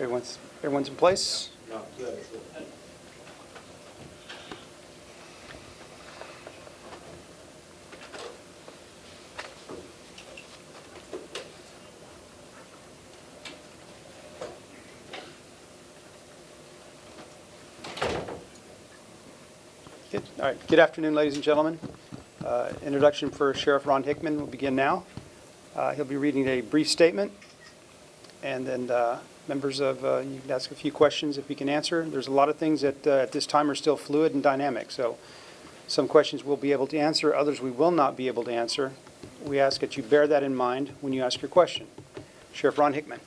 Everyone's in place? Good. All right. Good afternoon, ladies and gentlemen. Introduction for Sheriff Ron Hickman will begin now. He'll be reading a brief statement, and then members of you can ask a few questions if you can answer. There's a lot of things that at this time are still fluid and dynamic, so some questions we'll be able to answer, others we will not be able to answer. We ask that you bear that in mind when you ask your question. Sheriff Ron Hickman.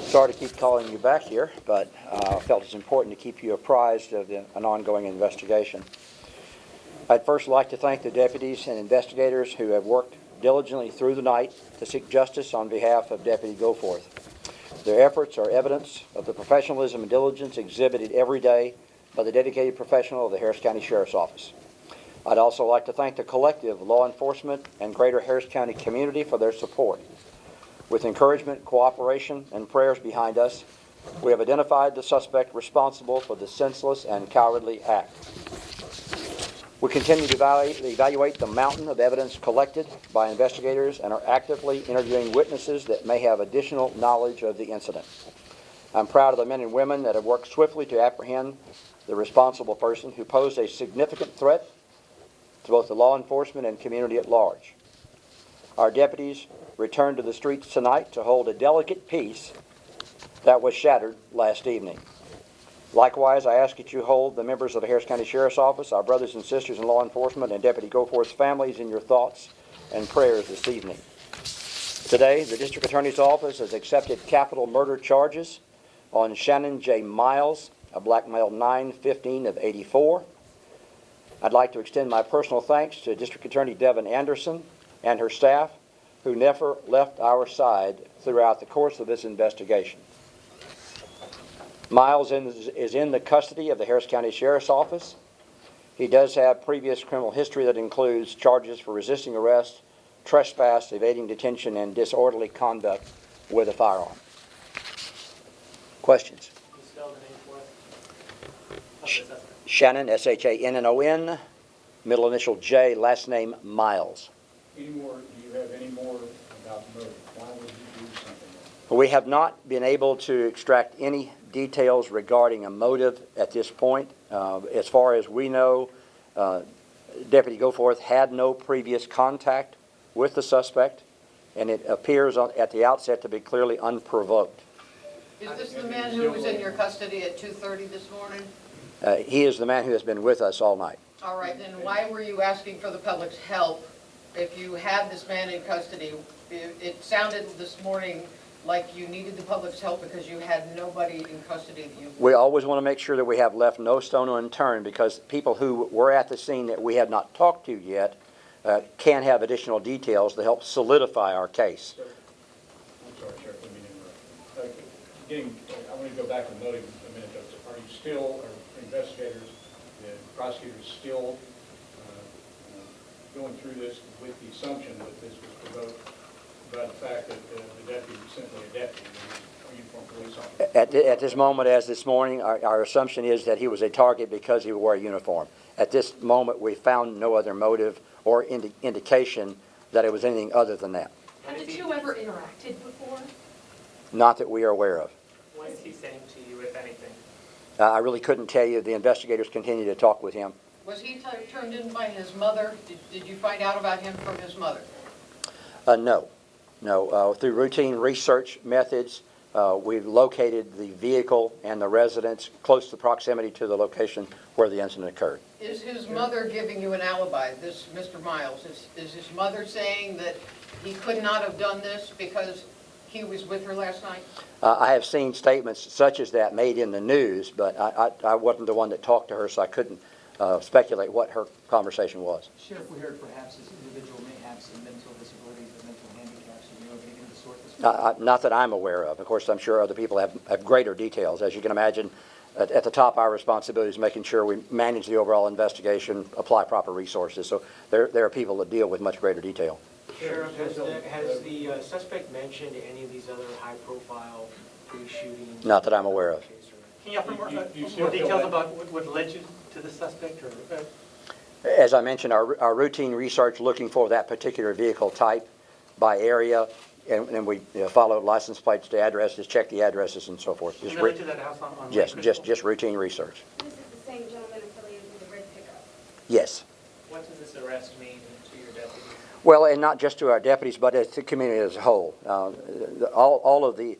Sorry to keep calling you back here, but I felt it's important to keep you apprised of an ongoing investigation. I'd first like to thank the deputies and investigators who have worked diligently through the night to seek justice on behalf of Deputy Goforth. Their efforts are evidence of the professionalism and diligence exhibited every day by the dedicated professional of the Harris County Sheriff's Office. I'd also like to thank the collective law enforcement and greater Harris County community for their support. With encouragement, cooperation, and prayers behind us, we have identified the suspect responsible for the senseless and cowardly act. We continue to evaluate the mountain of evidence collected by investigators and are actively interviewing witnesses that may have additional knowledge of the incident. I'm proud of the men and women that have worked swiftly to apprehend the responsible person who posed a significant threat to both the law enforcement and community at large. Our deputies returned to the streets tonight to hold a delicate peace that was shattered last evening. Likewise, I ask that you hold the members of the Harris County Sheriff's Office, our brothers and sisters in law enforcement, and Deputy Goforth's families in your thoughts and prayers this evening. Today, the District Attorney's Office has accepted capital murder charges on Shannon J. Miles, a black male 9/15 of 84. I'd like to extend my personal thanks to District Attorney Devin Anderson and her staff, who never left our side throughout the course of this investigation. Miles is in the custody of the Harris County Sheriff's Office. He does have previous criminal history that includes charges for resisting arrest, trespass, evading detention, and disorderly conduct with a firearm. Questions? Can you spell the name for us? Shannon, S-H-A-N-N-O-N, middle initial J, last name Miles. Do you have any more about the motive? Why would you do something like that? We have not been able to extract any details regarding a motive at this point. As far as we know, Deputy Goforth had no previous contact with the suspect, and it appears at the outset to be clearly unprovoked. Is this the man who was in your custody at 2:30 this morning? He is the man who has been with us all night. All right, then why were you asking for the public's help if you had this man in custody? It sounded this morning like you needed the public's help because you had nobody in custody that you... We always want to make sure that we have left no stone unturned, because people who were at the scene that we have not talked to yet can have additional details to help solidify our case. I'm sorry, Sheriff, let me interrupt. I want to go back to the motive a minute. Are you still, are investigators, the prosecutors still going through this with the assumption that this was provoked by the fact that the deputy was simply a deputy, a uniformed police officer? At this moment, as this morning, our assumption is that he was a target because he wore a uniform. At this moment, we found no other motive or indication that it was anything other than that. Have the two ever interacted before? Not that we are aware of. What is he saying to you, if anything? I really couldn't tell you. The investigators continue to talk with him. Was he turned in by his mother? Did you find out about him from his mother? No. Through routine research methods, we've located the vehicle and the residence close to proximity to the location where the incident occurred. Is his mother giving you an alibi, this Mr. Miles? Is his mother saying that he could not have done this because he was with her last night? I have seen statements such as that made in the news, but I wasn't the one that talked to her, so I couldn't speculate what her conversation was. Sheriff, we heard perhaps this individual may have some mental disabilities or mental handicaps. Do you know of anything of the sort? Not that I'm aware of. Of course, I'm sure other people have greater details. As you can imagine, at the top, our responsibility is making sure we manage the overall investigation, apply proper resources. So there are people that deal with much greater detail. Sheriff, has the suspect mentioned any of these other high-profile pre-shootings? Not that I'm aware of. Can you offer more, You still more feel details that- about what led you to the suspect, or, As I mentioned, our routine research looking for that particular vehicle type by area, and we follow license plates to addresses, check the addresses and so forth. Just related to that house on Lake Yes, Crystal? just routine research. This is the same gentleman affiliated with the red pickup. Yes. What does this arrest mean to your deputies? Well, and not just to our deputies, but to the community as a whole. All of the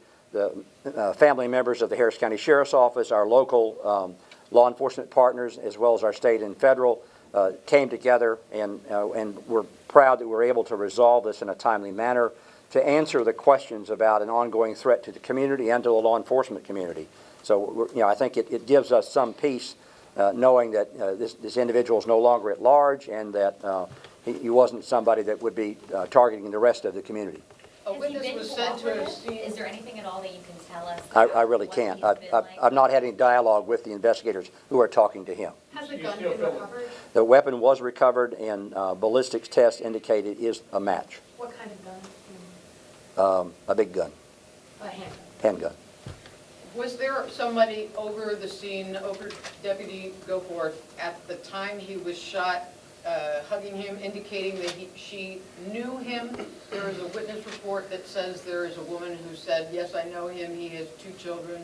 family members of the Harris County Sheriff's Office, our local law enforcement partners, as well as our state and federal, came together, and we're proud that we're able to resolve this in a timely manner to answer the questions about an ongoing threat to the community and to the law enforcement community. So, I think it gives us some peace knowing that this individual is no longer at large, and that he wasn't somebody that would be targeting the rest of the community. A witness was said to have seen. Is there anything at all that you can tell us? I really what can't. he's been like? I've not had any dialogue with the investigators who are talking to him. Has the You gun still been feel it? recovered? The weapon was recovered, and ballistics test indicated is a match, What kind of gun? a big gun, A handgun. handgun. Was there somebody over the scene, over Deputy Goforth, at the time he was shot, hugging him, indicating that she knew him? There is a witness report that says there is a woman who said, yes, I know him, he has 2 children.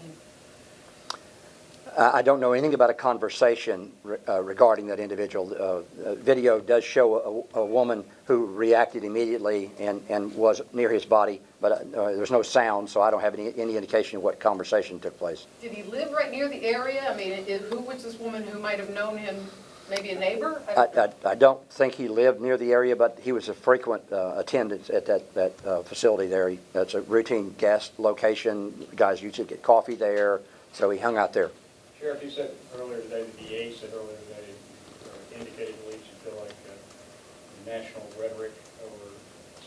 I don't know anything about a conversation regarding that individual. Video does show a woman who reacted immediately and was near his body, but there's no sound, so I don't have any indication of what conversation took place. Did he live right near the area? I mean, who was this woman who might have known him? Maybe a neighbor? I don't think he lived near the area, but he was a frequent attendant at that facility there. That's a routine guest location. Guys usually get coffee there, so he hung out there. Sheriff, you said earlier today, the DA said earlier today, indicated at least you feel like the national rhetoric over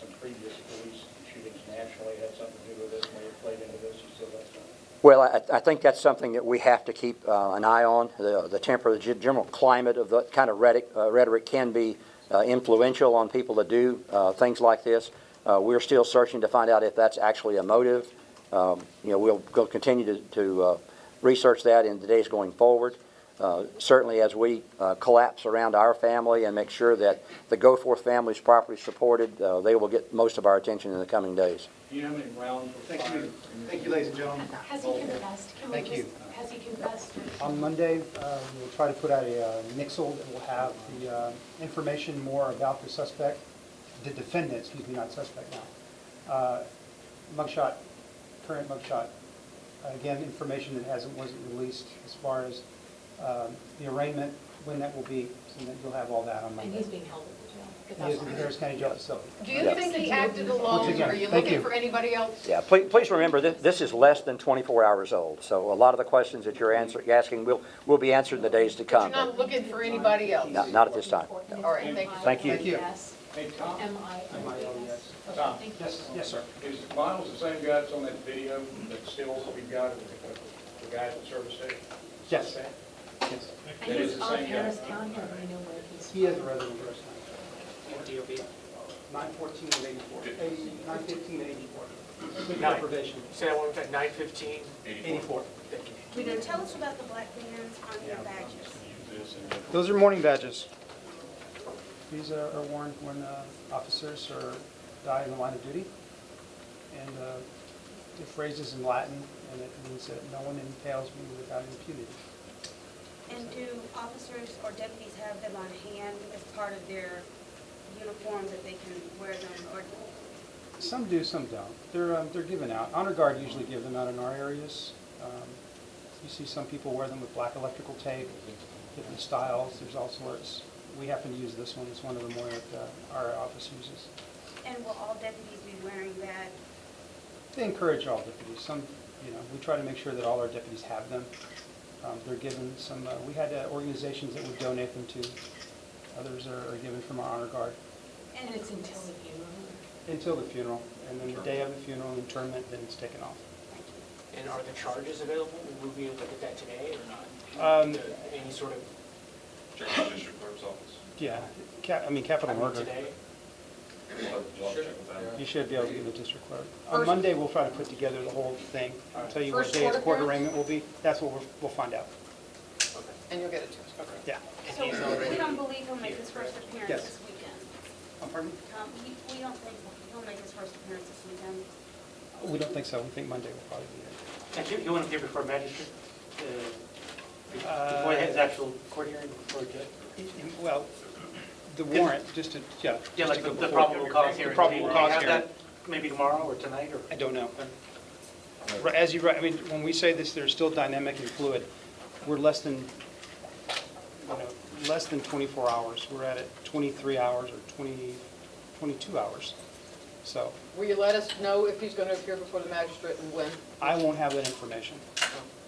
some previous police shootings nationally had something to do with this, may have played into this, you still got something? Well, I think that's something that we have to keep an eye on. The temper, the general climate of that kind of rhetoric can be influential on people that do things like this. We're still searching to find out if that's actually a motive. We'll continue to research that in the days going forward. Certainly as we collapse around our family and make sure that the Goforth family is properly supported, they will get most of our attention in the coming days. Do you know how many rounds were fired? Thank you, ladies and gentlemen. Has he confessed? Can we Thank you. just- Has he confessed? On Monday, we'll try to put out a nixle that will have the information more about the suspect, the defendant, excuse me, not suspect now. Mugshot, current mugshot. Again, information that wasn't released as far as the arraignment, when that will be, so that you'll have all that on And Monday. he's being held at the jail. He is in the Harris County Jail facility. Do you Yeah. think he acted alone, Once again, or are you thank looking you. for anybody else? Yeah, please remember this is less than 24 hours old, so a lot of the questions that you're asking will be answered in the days to But you're come. not looking for anybody else? Not at this time. No. All right, thank you. Thank you. Thank you. Hey, Tom, M-I-L-E-S. Tom, Yes, yes, sir. is Miles the same guy that's on that video that stills we've got of the guy at the service station? Yes. Yes. And That is he's the of same guy. Harris County, or do we know where he's from? He is a resident of Harris County. What DOB? 914 and 84. 915 and 84. With Nine. deprivation. Say that one more time, 915? 84. Thank you. Widow, tell us about the black bands on your badges. Those are mourning badges. These are worn when officers die in the line of duty. And the phrase is in Latin, and it means that no one impales me without impunity. And do officers or deputies have them on hand as part of their uniform that they can wear them, or Some do, some don't. They're given out. Honor Guard usually give them out in our areas. You see some people wear them with black electrical tape, different styles. There's all sorts. We happen to use this one. It's one of the more that our office uses. and will all deputies be wearing that? They encourage all deputies. Some, we try to make sure that all our deputies have them. They're given some, we had organizations that would donate them to. Others are given from our Honor Guard And it's until the funeral. until the funeral. And then the day of the funeral and interment, then it's taken off. Thank you. And are the charges available? Will we be able to get that today or not? Any sort of, Check the district clerk's office. Yeah, capital I mean, murder. today? We'll have John check with them. You should be able to get the district clerk. On First- Monday, we'll try to put together the whole thing. I'll tell you what First day its court court appearance? arraignment will be. That's what we'll find out. Okay. And you'll get it to us. Okay. Yeah. So we don't believe he'll make his first appearance Yes. this weekend. Pardon me? We don't think he'll make his first appearance this weekend. We don't think so. We think Monday will probably be it. And you want to appear before a magistrate? Before his actual court hearing, before a judge? Well, the warrant, just to, yeah. Yeah, just like to go the before- probable cause hearing. The probable Do you cause have hearing. that maybe tomorrow or tonight, or? I don't know. As you, I mean, when we say this, they're still dynamic and fluid. We're less than 24 hours. We're at it 23 hours or 22 hours. So Will you let us know if he's going to appear before the magistrate and when? I won't have that information.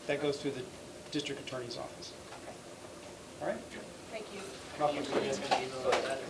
That goes through the district attorney's office. All right? Thank you. Welcome. You guys gonna email that?